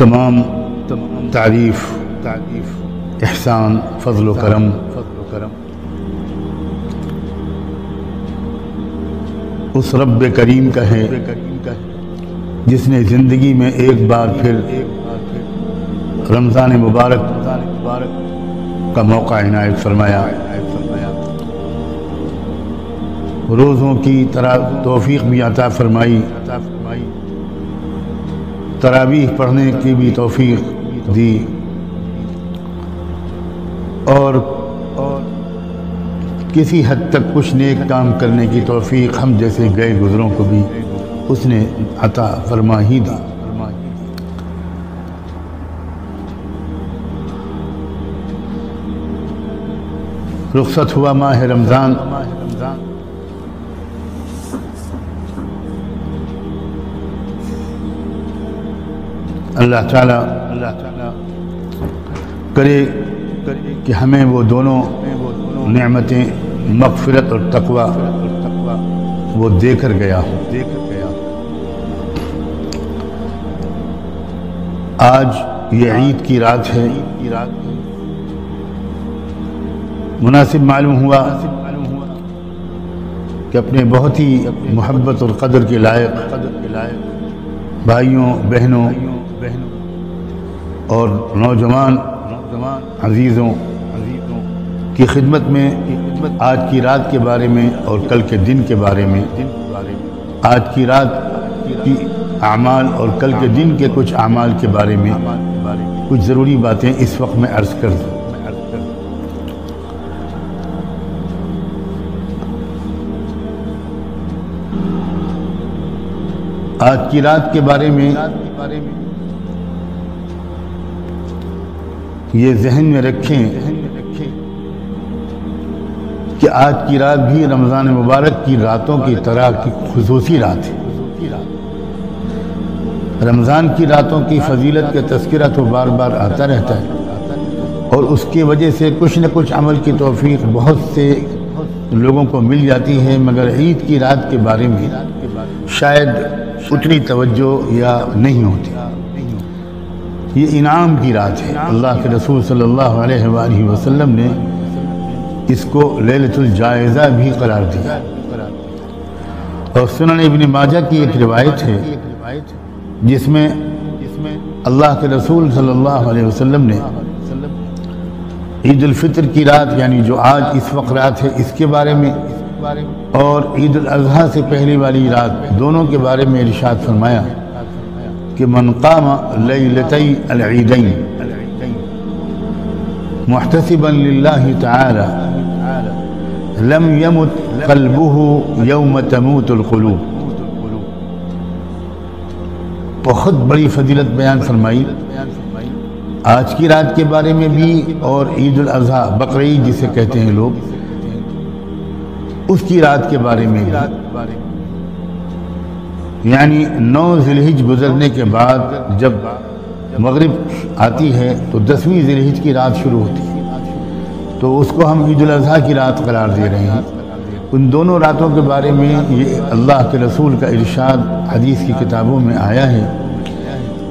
تمام تعریف احسان فضل و کرم اس رب کریم کا ہے جس نے زندگی میں ایک بار پھر رمضان مبارک کا موقع عنایت فرمایا، روزوں کی توفیق بھی عطا فرمائی، تراویح پڑھنے کی بھی توفیق دی، اور کسی حد تک کچھ نیک کام کرنے کی توفیق ہم جیسے گئے گزروں کو بھی اس نے عطا فرما ہی دی۔ رخصت ہوا ماہ رمضان، اللہ تعالیٰ کرے کہ ہمیں وہ دونوں نعمتیں مغفرت اور تقوی وہ دے کر گیا ہوں۔ آج یہ عید کی رات ہے، مناسب معلوم ہوا کہ اپنے بہت ہی محبت اور قدر کے لائق بھائیوں بہنوں اور نوجوان عزیزوں کی خدمت میں آج کی رات کے بارے میں اور کل کے دن کے بارے میں، آج کی رات کی اعمال اور کل کے دن کے کچھ اعمال کے بارے میں کچھ ضروری باتیں اس وقت میں عرض کر دوں۔ آج کی رات کے بارے میں یہ ذہن میں رکھیں کہ آج کی رات بھی رمضان مبارک کی راتوں کی طرح کی خصوصی رات ہے۔ رمضان کی راتوں کی فضیلت کا تذکرہ تو بار بار آتا رہتا ہے، اور اس کی وجہ سے کچھ نہ کچھ عمل کی توفیق بہت سے لوگوں کو مل جاتی ہے، مگر عید کی رات کے بارے میں شاید اتنی توجہ یا نہیں ہوتی۔ یہ انعام کی رات ہے، اللہ کے رسول صلی اللہ علیہ وآلہ وسلم نے اس کو لیلۃ الجائزہ بھی قرار دیا، اور سنن ابن ماجہ کی ایک روایت ہے جس میں اللہ کے رسول صلی اللہ علیہ وسلم نے عید الفطر کی رات، یعنی جو آج اس وقت رات ہے، اس کے بارے میں اور عید الاضحیٰ سے پہلی والی رات دونوں کے بارے میں ارشاد فرمایا کہ من قام لیلتی العیدین محتسبا للہ تعالی لم يمت قلبه یوم تموت القلوب۔ بہت بڑی فضیلت بیان فرمائی آج کی رات کے بارے میں بھی، اور عید الاضحیٰ بقرعید جسے کہتے ہیں لوگ، اس کی رات کے بارے میں بھی، یعنی 9 ذی الحجہ گزرنے کے بعد جب مغرب آتی ہے تو 10ویں ذی الحجہ کی رات شروع ہوتی ہے، تو اس کو ہم عید الاضحیٰ کی رات قرار دے رہے ہیں۔ ان دونوں راتوں کے بارے میں یہ اللہ کے رسول کا ارشاد حدیث کی کتابوں میں آیا ہے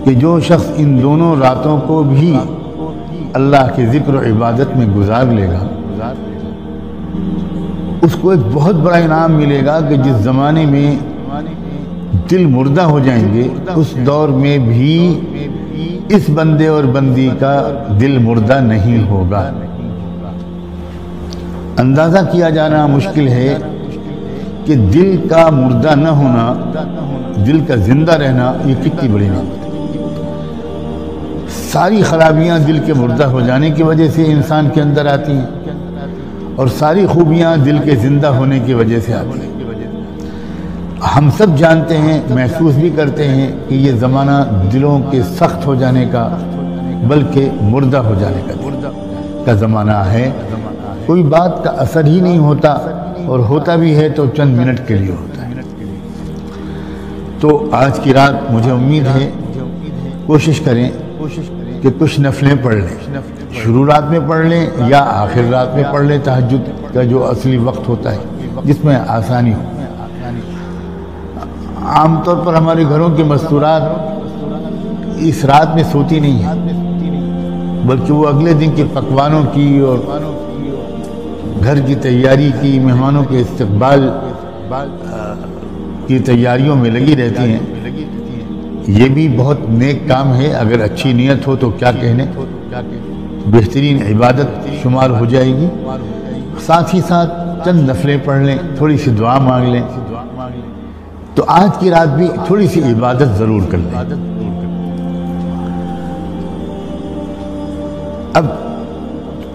کہ جو شخص ان دونوں راتوں کو بھی اللہ کے ذکر و عبادت میں گزار لے گا، اس کو ایک بہت بڑا انعام ملے گا کہ جس زمانے میں دل مردہ ہو جائیں گے، اس دور میں بھی اس بندے اور بندی کا دل مردہ نہیں ہوگا۔ اندازہ کیا جانا مشکل ہے کہ دل کا مردہ نہ ہونا، دل کا زندہ رہنا، یہ کتنی بڑی نعمت ہے۔ ساری خرابیاں دل کے مردہ ہو جانے کی وجہ سے انسان کے اندر آتی ہیں، اور ساری خوبیاں دل کے زندہ ہونے کی وجہ سے آتی ہیں۔ ہم سب جانتے ہیں، محسوس بھی کرتے ہیں کہ یہ زمانہ دلوں کے سخت ہو جانے کا بلکہ مردہ ہو جانے کا زمانہ ہے۔ کوئی بات کا اثر ہی نہیں ہوتا، اور ہوتا بھی ہے تو چند منٹ کے لیے ہوتا ہے۔ تو آج کی رات مجھے امید ہے کوشش کریں کہ کچھ نفلیں پڑھ لیں، شروع رات میں پڑھ لیں یا آخر رات میں پڑھ لیں، تہجد کا جو اصلی وقت ہوتا ہے جس میں آسانی ہو۔ عام طور پر ہمارے گھروں کی مستورات اس رات میں سوتی نہیں ہے، بلکہ وہ اگلے دن کے پکوانوں کی اور گھر کی تیاری کی، مہمانوں کے استقبال کی تیاریوں میں لگی رہتی ہیں۔ یہ بھی بہت نیک کام ہے، اگر اچھی نیت ہو تو کیا کہنے، بہترین عبادت شمار ہو جائے گی۔ ساتھ ہی ساتھ چند نفلیں پڑھ لیں، تھوڑی سی دعا مانگ لیں، تو آج کی رات بھی تھوڑی سی عبادت ضرور کر لیں۔ اب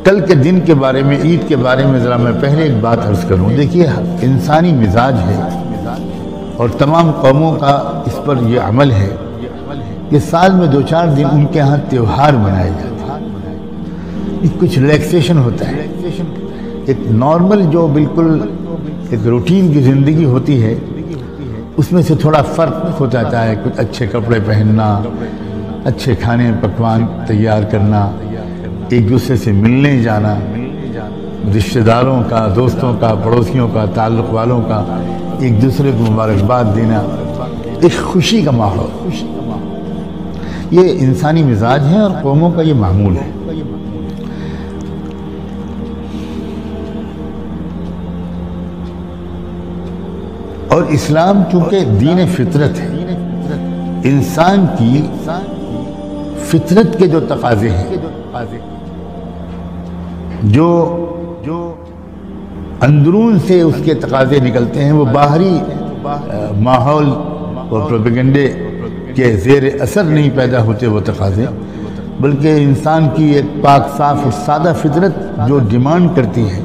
کل کے دن کے بارے میں، عید کے بارے میں ذرا میں پہلے ایک بات عرض کروں۔ دیکھیے، انسانی مزاج ہے اور تمام قوموں کا اس پر یہ عمل ہے کہ سال میں 2-4 دن ان کے ہاں تیوہار منائے جاتے ہیں، کچھ ریلیکسیشن ہوتا ہے۔ ایک نارمل جو بالکل ایک روٹین کی زندگی ہوتی ہے، اس میں سے تھوڑا فرق ہو جاتا ہے۔ کچھ اچھے کپڑے پہننا، اچھے کھانے پکوان تیار کرنا، ایک دوسرے سے ملنے جانا، رشتہ داروں کا، دوستوں کا، پڑوسیوں کا، تعلق والوں کا ایک دوسرے کو مبارکباد دینا، ایک خوشی کا ماحول، یہ انسانی مزاج ہے اور قوموں کا یہ معمول ہے۔ اور اسلام چونکہ دین فطرت ہے، انسان کی فطرت کے جو تقاضے ہیں، جو اندرون سے اس کے تقاضے نکلتے ہیں، وہ باہری ماحول اور پروپیگنڈے کے زیر اثر نہیں پیدا ہوتے وہ تقاضے، بلکہ انسان کی ایک پاک صاف اور سادہ فطرت جو ڈیمانڈ کرتی ہے۔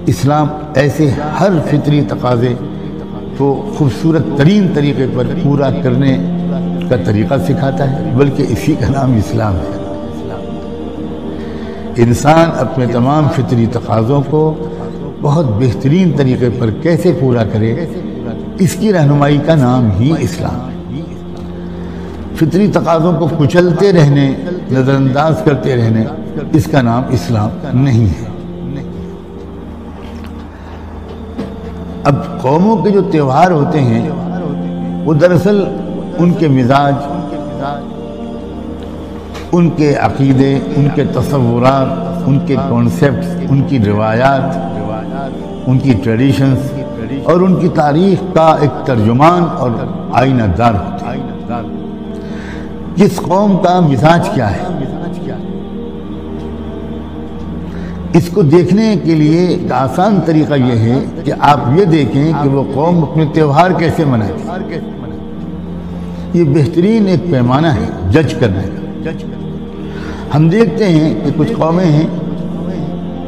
اسلام ایسے ہر فطری تقاضے کو خوبصورت ترین طریقے پر پورا کرنے کا طریقہ سکھاتا ہے، بلکہ اسی کا نام اسلام ہے۔ انسان اپنے تمام فطری تقاضوں کو بہت بہترین طریقے پر کیسے پورا کرے، اس کی رہنمائی کا نام ہی اسلام ہے۔ فطری تقاضوں کو کچلتے رہنے، نظر انداز کرتے رہنے، اس کا نام اسلام نہیں ہے۔ اب قوموں کے جو تہوار ہوتے ہیں، وہ دراصل ان کے مزاج، ان کے عقیدے، ان کے تصورات، ان کے کانسیپٹس، ان کی روایات، ان کی ٹریڈیشنز اور ان کی تاریخ کا ایک ترجمان اور آئینہ دار ہوتے ہیں۔ جس قوم کا مزاج کیا ہے، اس کو دیکھنے کے لیے ایک آسان طریقہ یہ ہے کہ آپ یہ دیکھیں کہ وہ قوم اپنے تہوار کیسے مناتی ہے۔ یہ بہترین ایک پیمانہ ہے جج کرنے کا۔ ہم دیکھتے ہیں کہ کچھ قومیں ہیں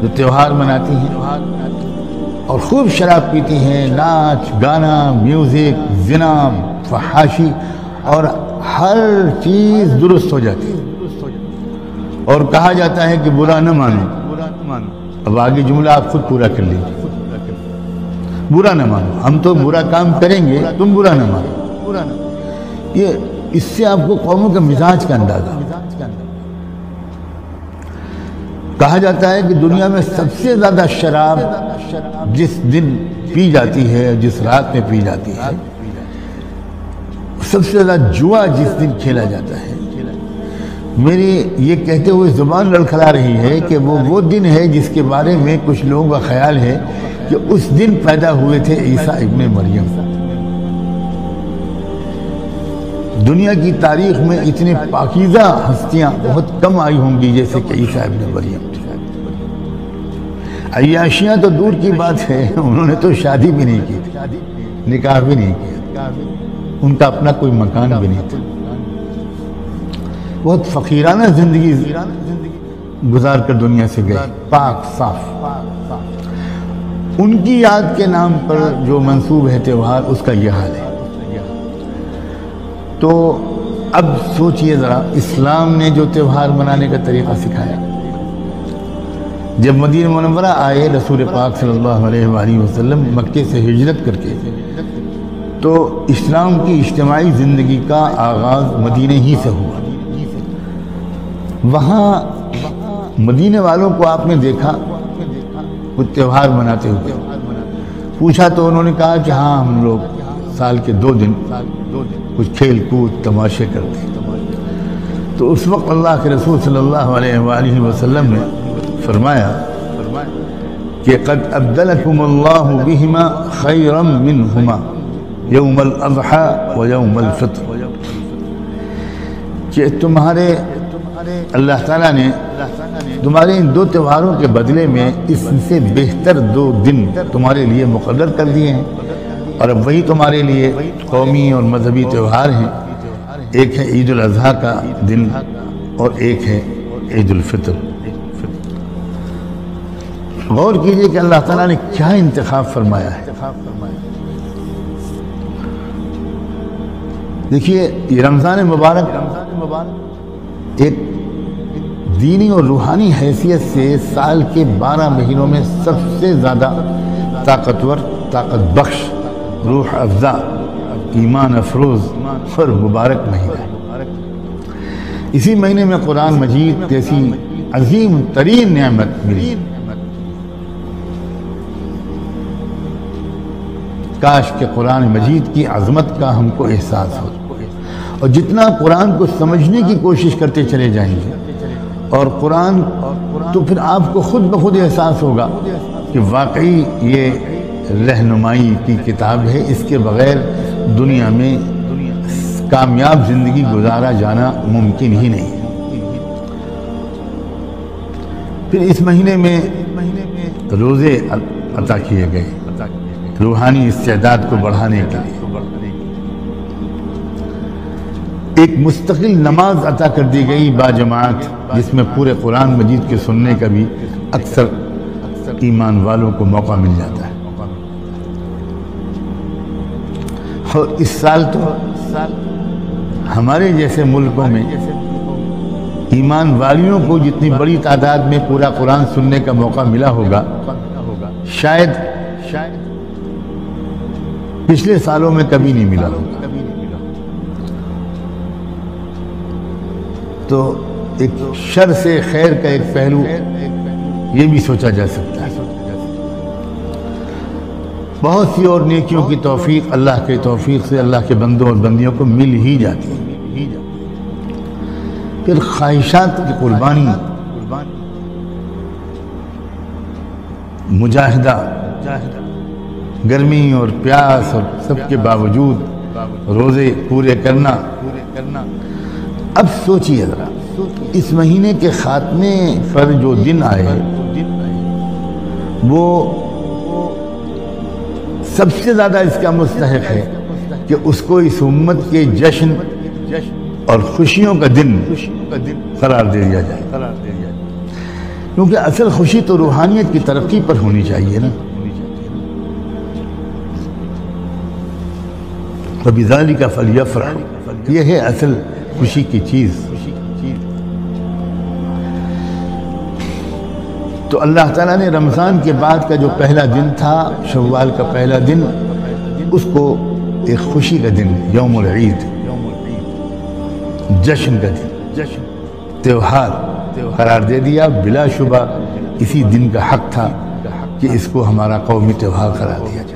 جو تہوار مناتی ہیں اور خوب شراب پیتی ہیں، ناچ گانا، میوزک، زنا، فحاشی، اور ہر چیز درست ہو جاتی ہے اور کہا جاتا ہے کہ برا نہ مانو۔ اب آگے جملہ آپ خود پورا کر لیجیے، برا نہ مانو، ہم تو برا کام کریں گے، تم برا نہ مانو۔ یہ اس سے آپ کو قوموں کے مزاج کا اندازہ۔ کہا جاتا ہے کہ دنیا میں سب سے زیادہ شراب جس دن پی جاتی ہے، جس رات میں پی جاتی ہے، سب سے زیادہ جوا جس دن کھیلا جاتا ہے، میری یہ کہتے ہوئے زبان لڑکھلا رہی ہے کہ وہ دن ہے جس کے بارے میں کچھ لوگوں کا خیال ہے کہ اس دن پیدا ہوئے تھے عیسیٰ ابن مریم۔ دنیا کی تاریخ میں اتنے پاکیزہ ہستیاں بہت کم آئی ہوں گی جیسے کہ عیسیٰ ابن مریم۔ عیاشیاں تو دور کی بات ہے، انہوں نے تو شادی بھی نہیں کی تھی، نکاح بھی نہیں کیا، ان کا اپنا کوئی مکان بھی نہیں تھا، بہت فقیرانہ زندگی گزار کر دنیا سے گئے، پاک صاف۔ ان کی یاد کے نام پر جو منسوب ہے تہوار، اس کا یہ حال ہے۔ تو اب سوچئے ذرا، اسلام نے جو تہوار منانے کا طریقہ سکھایا، جب مدینہ منورہ آئے رسول پاک صلی اللہ علیہ وآلہ وسلم مکے سے ہجرت کر کے، تو اسلام کی اجتماعی زندگی کا آغاز مدینہ ہی سے ہوا۔ وہاں مدینہ والوں کو آپ نے دیکھا کچھ تہوار مناتے ہوئے، پوچھا تو انہوں نے کہا کہ ہاں، ہم لوگ سال کے 2 دن کچھ کھیل کود تماشے کرتے ہیں۔ تو اس وقت اللہ کے رسول صلی اللہ علیہ وآلہ وسلم نے فرمایا کہ قد ابدلکم اللہ بہما خیرا منہما یوم الاضحی و یوم الفطر، کہ تمہارے اللہ تعالیٰ نے تمہارے ان دو تہواروں کے بدلے میں اس سے بہتر 2 دن تمہارے لیے مقرر کر دیے ہیں، اور اب وہی تمہارے لیے قومی اور مذہبی تہوار ہیں۔ ایک ہے عید الاضحیٰ کا دن اور ایک ہے عید الفطر۔ غور کیجئے کہ اللہ تعالیٰ نے کیا انتخاب فرمایا ہے۔ دیکھیے یہ رمضان مبارک ایک دینی اور روحانی حیثیت سے سال کے 12 مہینوں میں سب سے زیادہ طاقتور، طاقت بخش، روح افزا، ایمان افروز اور مبارک مہینہ ہے۔ اسی مہینے میں قرآن مجید جیسی عظیم ترین نعمت ملی۔ کاش کہ قرآن مجید کی عظمت کا ہم کو احساس ہو، اور جتنا قرآن کو سمجھنے کی کوشش کرتے چلے جائیں گے اور قرآن، تو پھر آپ کو خود بخود احساس ہوگا کہ واقعی یہ رہنمائی کی کتاب ہے، اس کے بغیر دنیا میں کامیاب زندگی گزارا جانا ممکن ہی نہیں ہے۔ پھر اس مہینے میں روزے عطا کیے گئے روحانی استعداد کو بڑھانے کے لیے، ایک مستقل نماز عطا کر دی گئی باجماعت، جس میں پورے قرآن مجید کے سننے کا بھی اکثر ایمان والوں کو موقع مل جاتا ہے۔ اور اس سال تو ہمارے جیسے ملکوں میں ایمان والیوں کو جتنی بڑی تعداد میں پورا قرآن سننے کا موقع ملا ہوگا، شاید پچھلے سالوں میں کبھی نہیں ملا ہوگا۔ تو ایک شر سے خیر کا ایک پہلو یہ بھی سوچا جا سکتا ہے۔ بہت سی اور نیکیوں کی توفیق اللہ کے توفیق سے اللہ کے بندوں اور بندیوں کو مل ہی جاتی ہے۔ پھر خواہشات کی قربانی، مجاہدہ، گرمی اور پیاس اور سب کے باوجود روزے پورے کرنا۔ اب سوچیے ذرا، اس مہینے کے خاتمے پر جو دن آئے وہ سب سے زیادہ اس کا مستحق ہے کہ اس کو اس امت کے جشن اور خوشیوں کا دن قرار دے دیا جائے، کیونکہ اصل خوشی تو روحانیت کی ترقی پر ہونی چاہیے نا۔ فَبِذَلِكَ فَلْيَفْرَحُوا، یہ ہے اصل خوشی کی چیز۔ تو اللہ تعالیٰ نے رمضان کے بعد کا جو پہلا دن تھا، شوال کا پہلا دن، اس کو ایک خوشی کا دن، یوم العید، جشن کا دن، تہوار قرار دے دیا۔ بلا شبہ اسی دن کا حق تھا کہ اس کو ہمارا قومی تہوار قرار دیا جائے۔